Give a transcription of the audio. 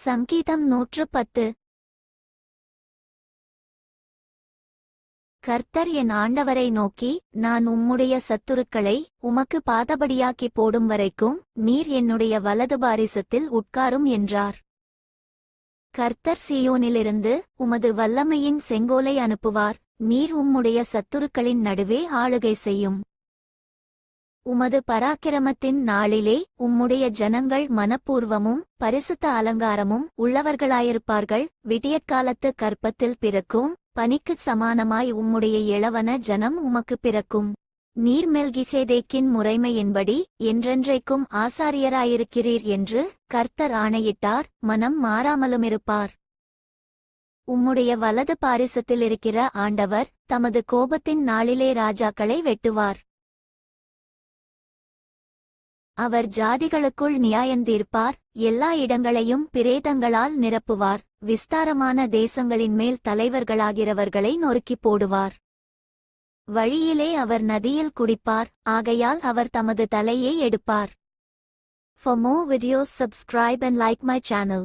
சங்கீதம் 110. கர்த்தர் என் ஆண்டவரை நோக்கி, நான் உம்முடைய சத்துருக்களை உமக்கு பாதபடியாக்கி போடும் வரைக்கும் நீர் என்னுடைய வலது பாரிசத்தில் உட்காரும் என்றார். கர்த்தர் சீயோனிலிருந்து உமது வல்லமையின் செங்கோலை அனுப்புவார். நீர் உம்முடைய சத்துருக்களின் நடுவே ஆளுகை செய்யும். உமது பராக்கிரமத்தின் நாளிலே உம்முடைய ஜனங்கள் மனப்பூர்வமும் பரிசுத்த அலங்காரமும் உள்ளவர்களாயிருப்பார்கள். விடியற்காலத்து கற்பத்தில் பிறக்கும் பனிக்குச் சமானமாய் உம்முடைய இளவன ஜனம் உமக்கு பிறக்கும். நீர் மெல்கிசேதேக்கின் முறைமையின்படி என்றென்றைக்கும் ஆசாரியராயிருக்கிறீர் என்று கர்த்தர் ஆணையிட்டார். மனம் மாறாமலுமிருப்பார். உம்முடைய வலது பாரிசத்திலிருக்கிற ஆண்டவர் தமது கோபத்தின் நாளிலே ராஜாக்களை வெட்டுவார். அவர் ஜாதிகளுக்குள் நியாயந்தீர்ப்பார். எல்லா இடங்களையும் பிரேதங்களால் நிரப்புவார். விஸ்தாரமான தேசங்களின் மேல் தலைவர்களாகிறவர்களை நொறுக்கிப் போடுவார். வழியிலே அவர் நதியில் குடிப்பார். ஆகையால் அவர் தமது தலையை எடுப்பார். For more videos subscribe and like my channel.